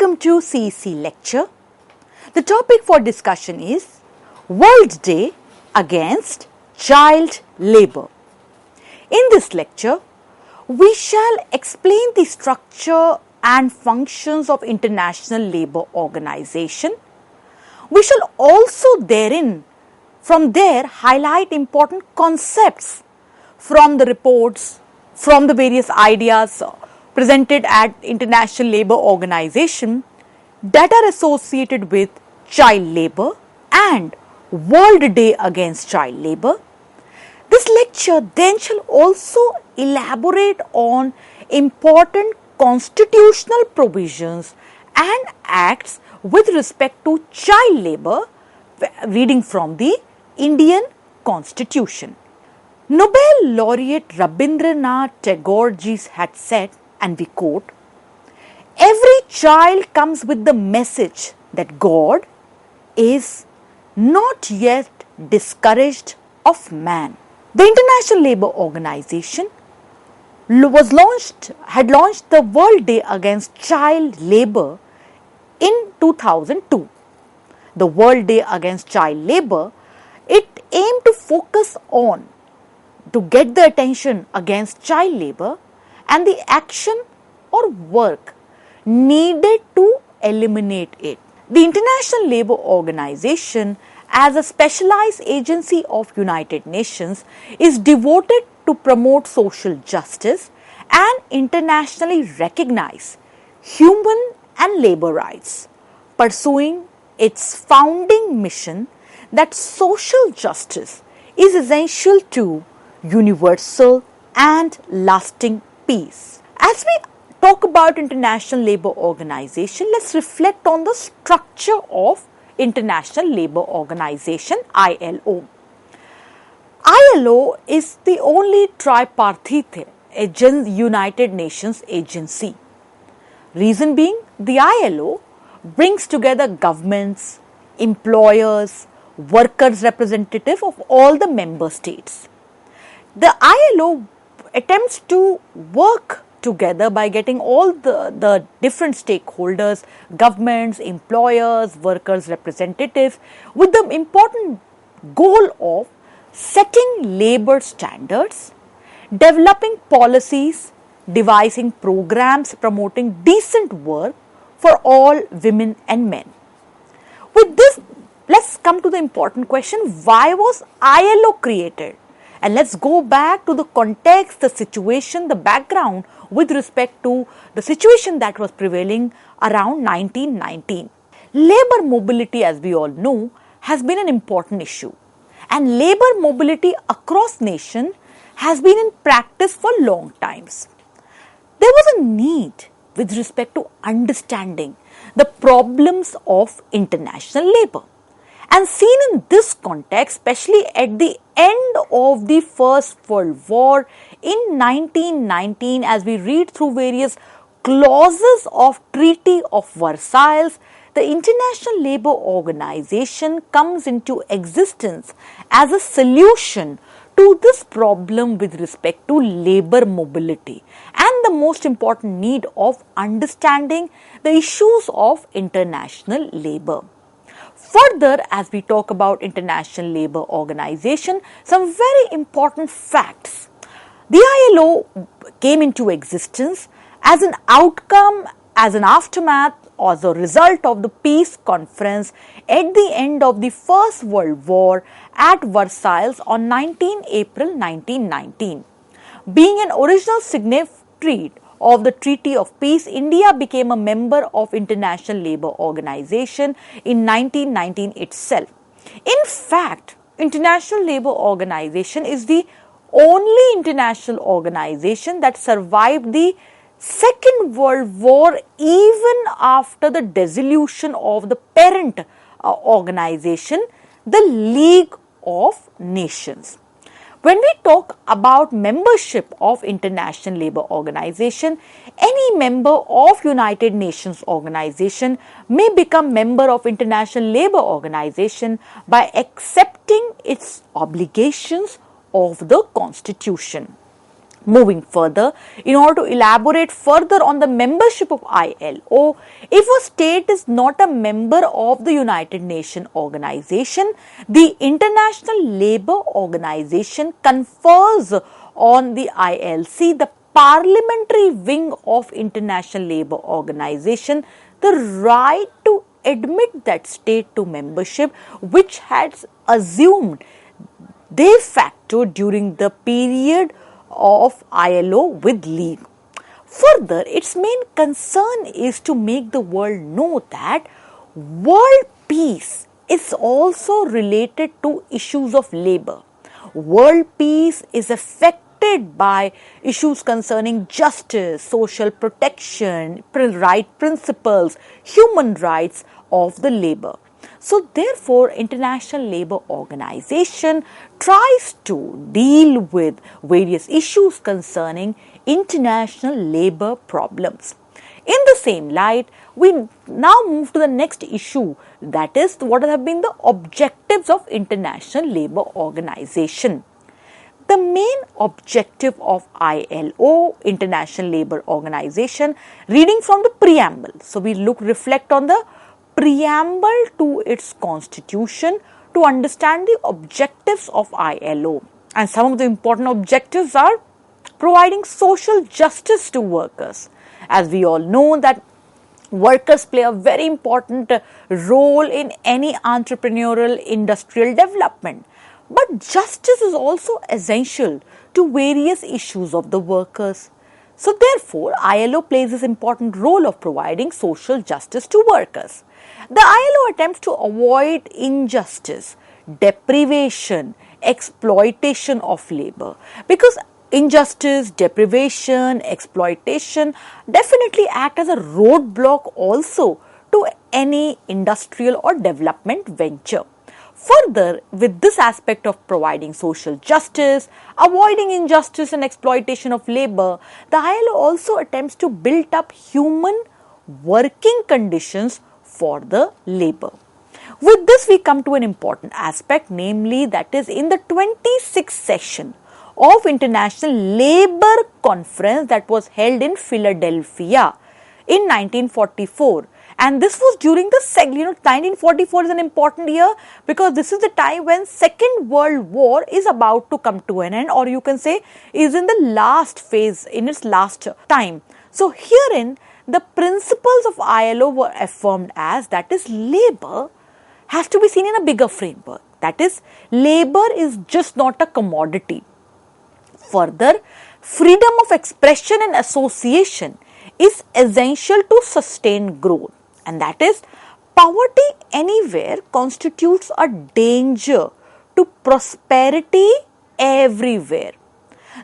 Welcome to CEC lecture. The topic for discussion is World Day Against Child Labour. In this lecture, we shall explain the structure and functions of International Labour Organization. We shall also from there highlight important concepts from the reports, from the various ideas presented at International Labour Organization that are associated with child labour and World Day Against Child Labour. This lecture then shall also elaborate on important constitutional provisions and acts with respect to child labour, reading from the Indian Constitution. Nobel laureate Rabindranath Tagore ji had said, and we quote, "Every child comes with the message that God is not yet discouraged of man." The International Labour Organization had launched the World Day Against Child Labour in 2002. The World Day Against Child Labour, it aimed to focus on to get the attention against child labour and the action or work needed to eliminate it. The International Labour Organization, as a specialized agency of United Nations, is devoted to promote social justice and internationally recognize human and labour rights, pursuing its founding mission that social justice is essential to universal and lasting peace. As we talk about International Labour Organization, let's reflect on the structure of International Labour Organization, ILO. ILO is the only tripartite United Nations agency. Reason being, the ILO brings together governments, employers, workers' representatives of all the member states. The ILO attempts to work together by getting all the different stakeholders, governments, employers, workers' representatives, with the important goal of setting labour standards, developing policies, devising programs promoting decent work for all women and men. With this, let's come to the important question: why was ILO created? And let's go back to the context, the situation, the background with respect to the situation that was prevailing around 1919. Labour mobility, as we all know, has been an important issue. And labour mobility across nation has been in practice for long times. There was a need with respect to understanding the problems of international labour. And seen in this context, especially at the end of the First World War in 1919, as we read through various clauses of Treaty of Versailles, the International Labour Organization comes into existence as a solution to this problem with respect to labour mobility and the most important need of understanding the issues of international labour. Further, as we talk about International Labour Organization, some very important facts. The ILO came into existence as an outcome, as an aftermath, or as a result of the peace conference at the end of the First World War at Versailles on 19 April 1919. Being an original signatory of the Treaty of Peace, India became a member of International Labour Organization in 1919 itself. In fact, International Labour Organization is the only international organization that survived the Second World War even after the dissolution of the parent organization, the League of Nations. When we talk about membership of International Labour Organization, any member of United Nations Organization may become member of International Labour Organization by accepting its obligations of the Constitution. Moving further, in order to elaborate further on the membership of ILO, if a state is not a member of the United Nations organization, the International Labour Organization confers on the ILC, the parliamentary wing of International Labour Organization, the right to admit that state to membership which has assumed de facto during the period of ILO with League. Further, its main concern is to make the world know that world peace is also related to issues of labor. World peace is affected by issues concerning justice, social protection, right principles, human rights of the labor. So therefore, International Labour Organization tries to deal with various issues concerning international labour problems. In the same light, we now move to the next issue, that is what have been the objectives of International Labour Organization. The main objective of ILO, International Labour Organization, reading from the preamble. So we reflect on the preamble to its constitution to understand the objectives of ILO. And some of the important objectives are providing social justice to workers. As we all know that workers play a very important role in any entrepreneurial industrial development. But justice is also essential to various issues of the workers. So therefore, ILO plays this important role of providing social justice to workers. The ILO attempts to avoid injustice, deprivation, exploitation of labor, because injustice, deprivation, exploitation definitely act as a roadblock also to any industrial or development venture. Further, with this aspect of providing social justice, avoiding injustice and exploitation of labor, the ILO also attempts to build up human working conditions for the labor. With this, we come to an important aspect, namely that is in the 26th session of International Labour Conference that was held in Philadelphia in 1944. And this was during the 1944 is an important year because this is the time when Second World War is about to come to an end, or you can say is in the last phase, in its last time. So herein the principles of ILO were affirmed as, that is, labor has to be seen in a bigger framework. That is, labor is just not a commodity. Further, freedom of expression and association is essential to sustain growth, and that is, poverty anywhere constitutes a danger to prosperity everywhere.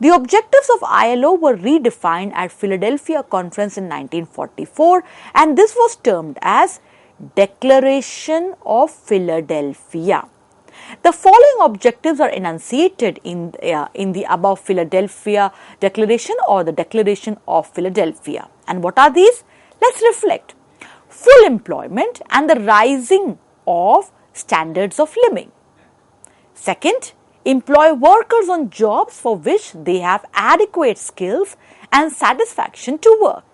The objectives of ILO were redefined at Philadelphia Conference in 1944, and this was termed as Declaration of Philadelphia. The following objectives are enunciated in the above Philadelphia Declaration or the Declaration of Philadelphia. And what are these? Let's reflect. Full employment and the rising of standards of living. Second, employ workers on jobs for which they have adequate skills and satisfaction to work.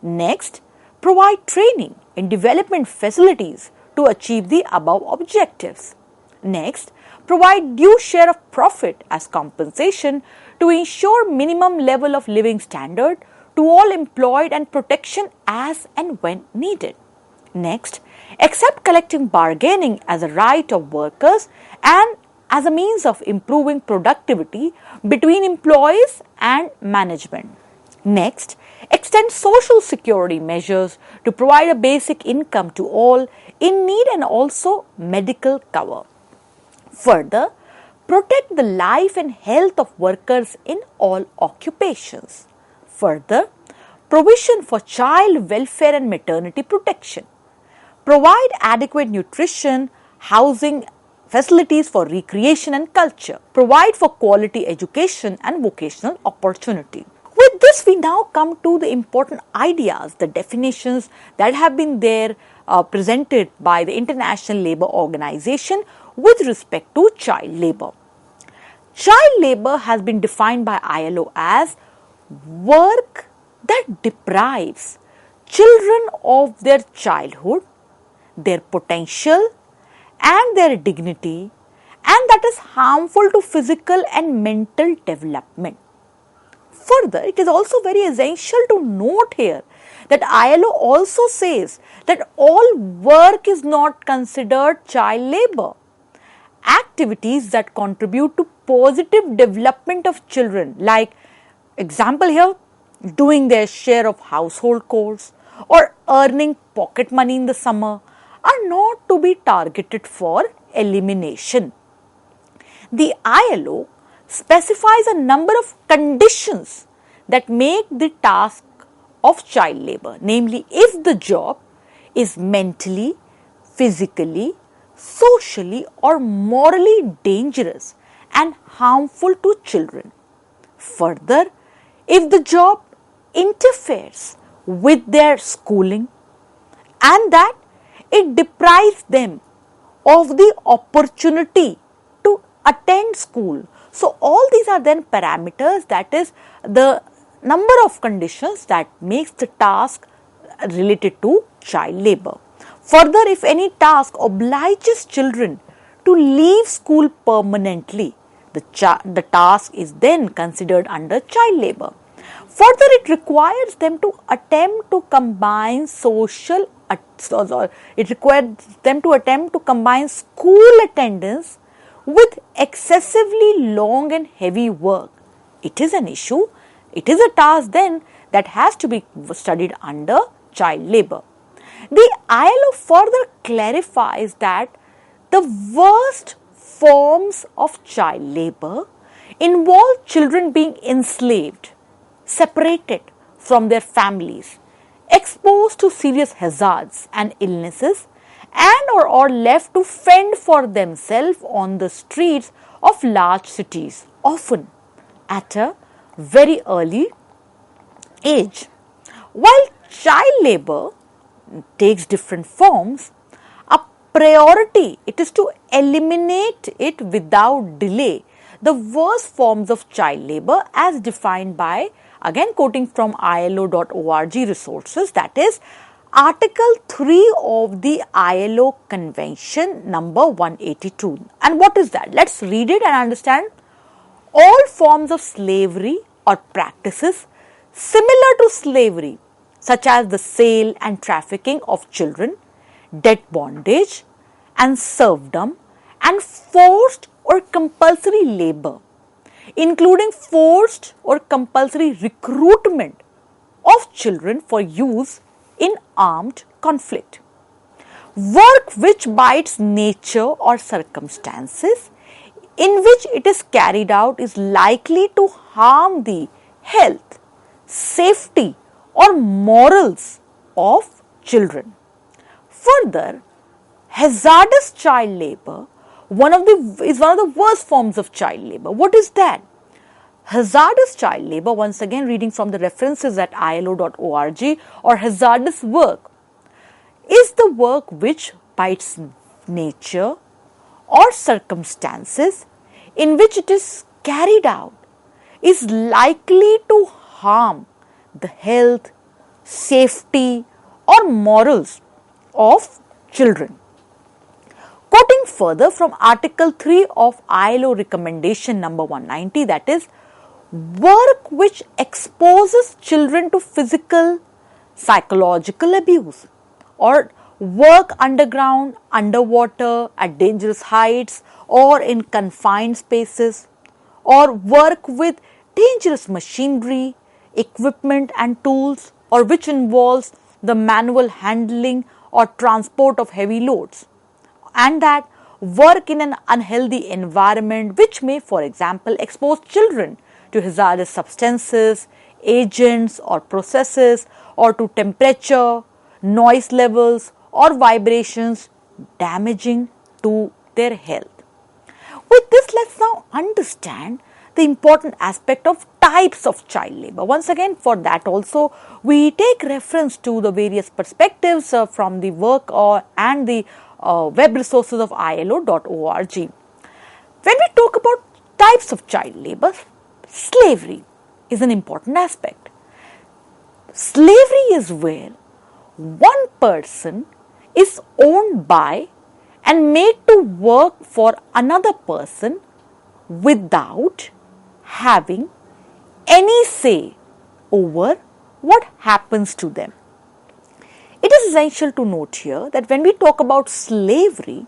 Next, provide training and development facilities to achieve the above objectives. Next, provide due share of profit as compensation to ensure minimum level of living standard to all employed and protection as and when needed. Next, accept collective bargaining as a right of workers and as a means of improving productivity between employees and management. Next, extend social security measures to provide a basic income to all in need and also medical cover. Further, protect the life and health of workers in all occupations. Further, provision for child welfare and maternity protection. Provide adequate nutrition, housing, facilities for recreation and culture. Provide for quality education and vocational opportunity. With this, we now come to the important ideas, the definitions that have been there presented by the International Labour Organization with respect to child labour. Child labor has been defined by ILO as work that deprives children of their childhood, their potential and their dignity, and that is harmful to physical and mental development. Further, it is also very essential to note here that ILO also says that all work is not considered child labor. Activities that contribute to positive development of children, like example here, doing their share of household chores or earning pocket money in the summer, are not to be targeted for elimination. The ILO specifies a number of conditions that make the task of child labor, namely, if the job is mentally, physically, socially, or morally dangerous and harmful to children. Further, if the job interferes with their schooling and that it deprives them of the opportunity to attend school. So, all these are then parameters, that is the number of conditions that makes the task related to child labor. Further, if any task obliges children to leave school permanently, the task is then considered under child labor. Further, it requires them to attempt to combine school attendance with excessively long and heavy work. It is an issue. It is a task then that has to be studied under child labor. The ILO further clarifies that the worst forms of child labor involve children being enslaved, separated from their families, exposed to serious hazards and illnesses, and or left to fend for themselves on the streets of large cities, often at a very early age. While child labor takes different forms, a priority it is to eliminate it without delay the worst forms of child labor as defined by, again quoting from ILO.org resources, that is Article 3 of the ILO Convention number 182. And what is that? Let's read it and understand. All forms of slavery or practices similar to slavery, such as the sale and trafficking of children, debt bondage and serfdom, and forced or compulsory labor, including forced or compulsory recruitment of children for use in armed conflict. Work which by its nature or circumstances in which it is carried out is likely to harm the health, safety or morals of children. Further, hazardous child labor is one of the worst forms of child labor. What is that? Hazardous child labor, once again reading from the references at ILO.org, or hazardous work, is the work which by its nature or circumstances in which it is carried out is likely to harm the health, safety or morals of children. Quoting further from Article 3 of ILO Recommendation number 190, that is, work which exposes children to physical, psychological abuse, or work underground, underwater, at dangerous heights, or in confined spaces, or work with dangerous machinery, equipment and tools, or which involves the manual handling or transport of heavy loads, and that work in an unhealthy environment which may, for example, expose children to hazardous substances, agents or processes, or to temperature, noise levels or vibrations damaging to their health. With this, let's now understand the important aspect of types of child labor. Once again, for that also we take reference to the various perspectives from the work and the web resources of ILO.org. When we talk about Types of child labor. Slavery is an important aspect. Slavery is where one person is owned by and made to work for another person without having any say over what happens to them. It is essential to note here that when we talk about slavery,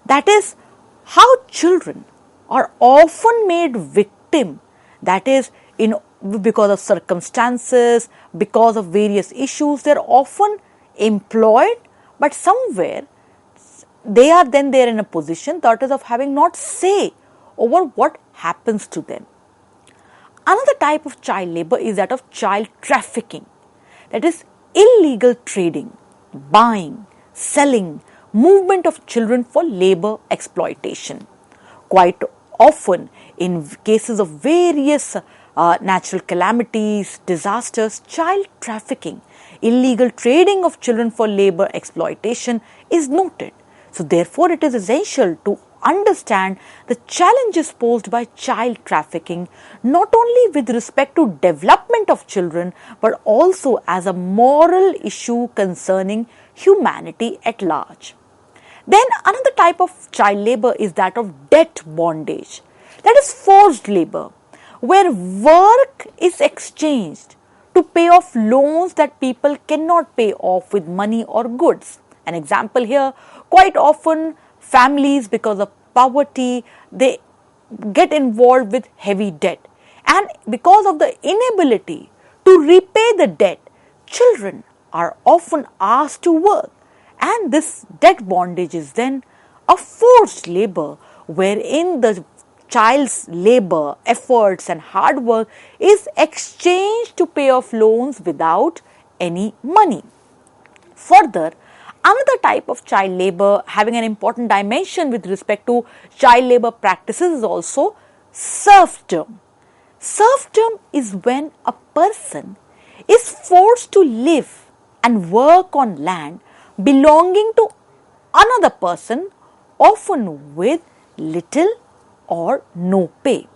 that is how children are often made victim, that is because of circumstances, because of various issues, they are often employed, but somewhere they are then there in a position that is of having not say over what happens to them. Another type of child labor is that of child trafficking, that is illegal trading, buying, selling, movement of children for labor exploitation. Quite often in cases of various natural calamities, disasters, child trafficking, illegal trading of children for labor exploitation is noted. So therefore it is essential to understand the challenges posed by child trafficking, not only with respect to development of children, but also as a moral issue concerning humanity at large. Then another type of child labor is that of debt bondage, that is forced labor, where work is exchanged to pay off loans that people cannot pay off with money or goods. An example here, quite often families, because of poverty, they get involved with heavy debt, and because of the inability to repay the debt, children are often asked to work, and this debt bondage is then a forced labor wherein the child's labor, efforts and hard work is exchanged to pay off loans without any money. Further, another type of child labor having an important dimension with respect to child labor practices is also serfdom. Serfdom is when a person is forced to live and work on land belonging to another person, often with little or no pay.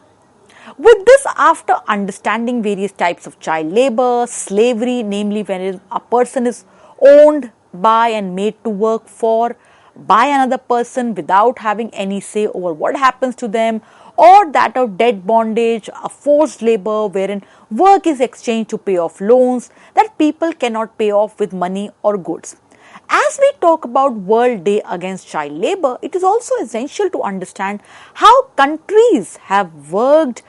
With this, after understanding various types of child labor, slavery, namely when a person is owned by and made to work for by another person without having any say over what happens to them, or that of debt bondage, a forced labor wherein work is exchanged to pay off loans that people cannot pay off with money or goods. As we talk about World Day Against Child Labor, it is also essential to understand how countries have worked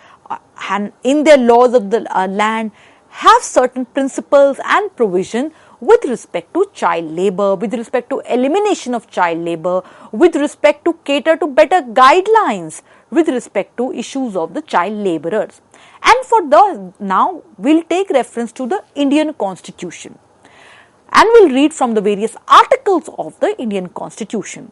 and in their laws of the land have certain principles and provision with respect to child labor, with respect to elimination of child labor, with respect to cater to better guidelines with respect to issues of the child laborers. And for the now we'll take reference to the Indian Constitution, and we'll read from the various articles of the Indian Constitution.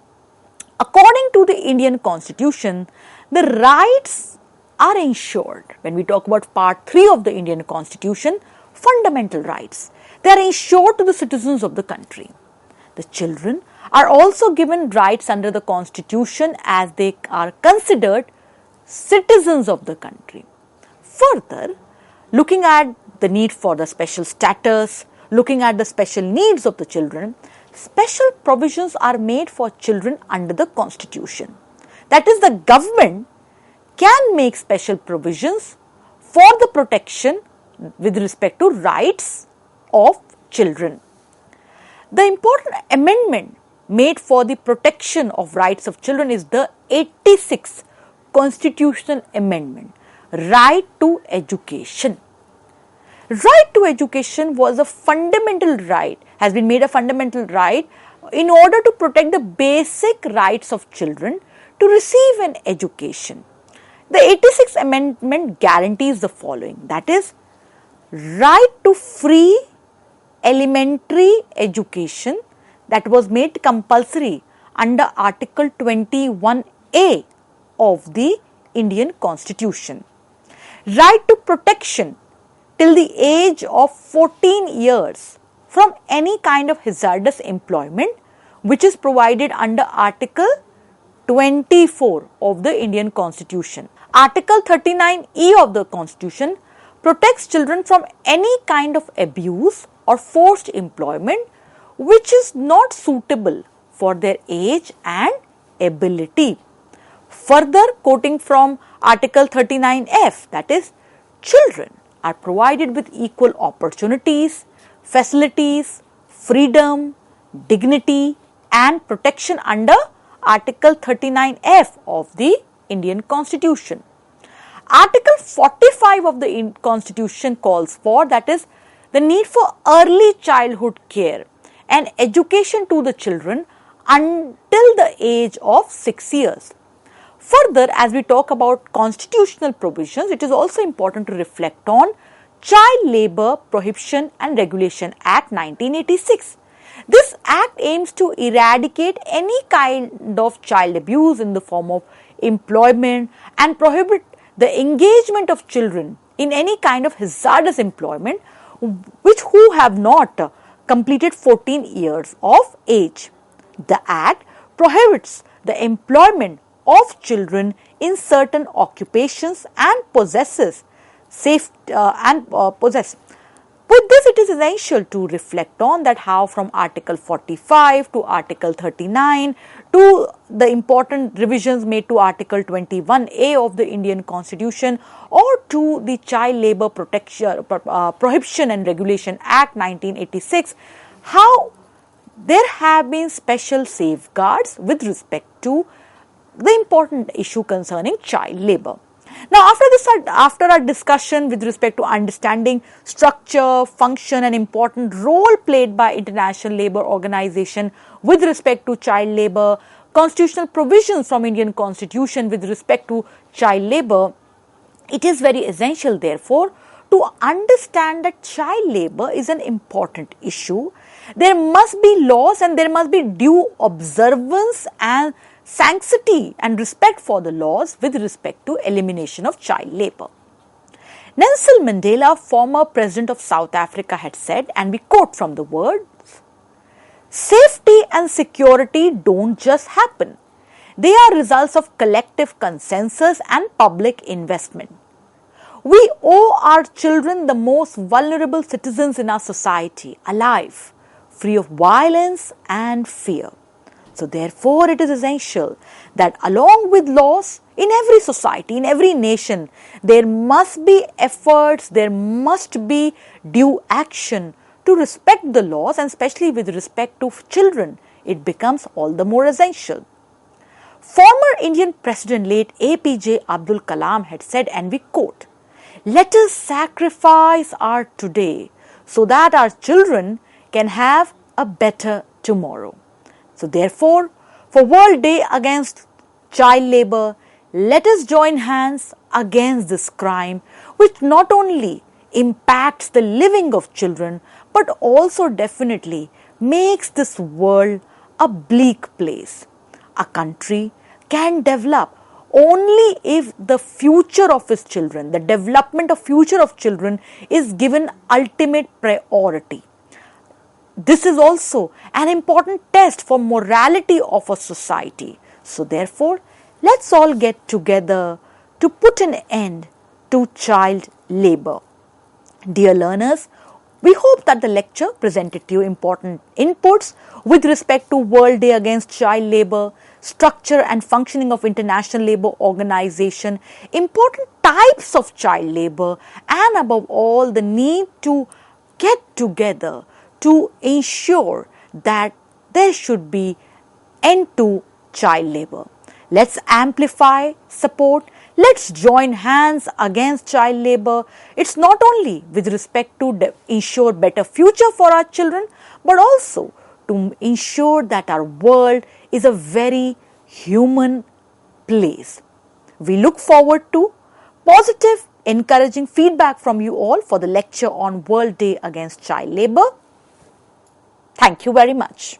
According to the Indian Constitution, the rights are ensured. When we talk about Part 3 of the Indian Constitution, fundamental rights, they are ensured to the citizens of the country. The children are also given rights under the Constitution as they are considered citizens of the country. Further, looking at the need for the special status, looking at the special needs of the children, special provisions are made for children under the Constitution. That is, the government can make special provisions for the protection with respect to rights of children. The important amendment made for the protection of rights of children is the 86th Constitutional Amendment, Right to Education. Right to education was a fundamental right, has been made a fundamental right in order to protect the basic rights of children to receive an education. The 86th Amendment guarantees the following, that is, right to free elementary education that was made compulsory under Article 21A of the Indian Constitution. Right to protection till the age of 14 years from any kind of hazardous employment which is provided under Article 24 of the Indian Constitution. Article 39E of the Constitution protects children from any kind of abuse or forced employment which is not suitable for their age and ability. Further, quoting from Article 39F, that is, children are provided with equal opportunities, facilities, freedom, dignity and protection under Article 39F of the Indian Constitution. Article 45 of the Constitution calls for, that is, the need for early childhood care and education to the children until the age of 6 years. Further, as we talk about constitutional provisions, it is also important to reflect on Child Labour Prohibition and Regulation Act 1986. This act aims to eradicate any kind of child abuse in the form of employment and prohibit the engagement of children in any kind of hazardous employment who have not completed 14 years of age. The act prohibits the employment of children in certain occupations and possesses With this, it is essential to reflect on that how from Article 45 to Article 39 to the important revisions made to Article 21A of the Indian Constitution or to the Child Labour Prohibition and Regulation Act 1986, how there have been special safeguards with respect to the important issue concerning child labour. Now, after our discussion with respect to understanding structure, function and important role played by International Labour Organization with respect to child labour, constitutional provisions from Indian Constitution with respect to child labour, it is very essential therefore to understand that child labour is an important issue. There must be laws and there must be due observance and sanctity and respect for the laws with respect to elimination of child labour. Nelson Mandela, former president of South Africa, had said, and we quote from the words, "Safety and security don't just happen. They are results of collective consensus and public investment. We owe our children the most vulnerable citizens in our society, alive, free of violence and fear. So therefore, it is essential that along with laws in every society, in every nation, there must be efforts, there must be due action to respect the laws, and especially with respect to children, it becomes all the more essential." Former Indian President late APJ Abdul Kalam had said, and we quote, "Let us sacrifice our today so that our children can have a better tomorrow." So therefore, for World Day Against Child Labour, let us join hands against this crime which not only impacts the living of children but also definitely makes this world a bleak place. A country can develop only if the future of its children, the development of future of children is given ultimate priority. This is also an important test for morality of a society. So therefore, let's all get together to put an end to child labour. Dear learners, we hope that the lecture presented to you important inputs with respect to World Day Against Child Labour, structure and functioning of International Labour Organization, important types of child labour, and above all the need to get together to ensure that there should be end to child labour. Let's amplify support. Let's join hands against child labour. It's not only with respect to ensure better future for our children, but also to ensure that our world is a very human place. We look forward to positive, encouraging feedback from you all for the lecture on World Day Against Child Labour. Thank you very much.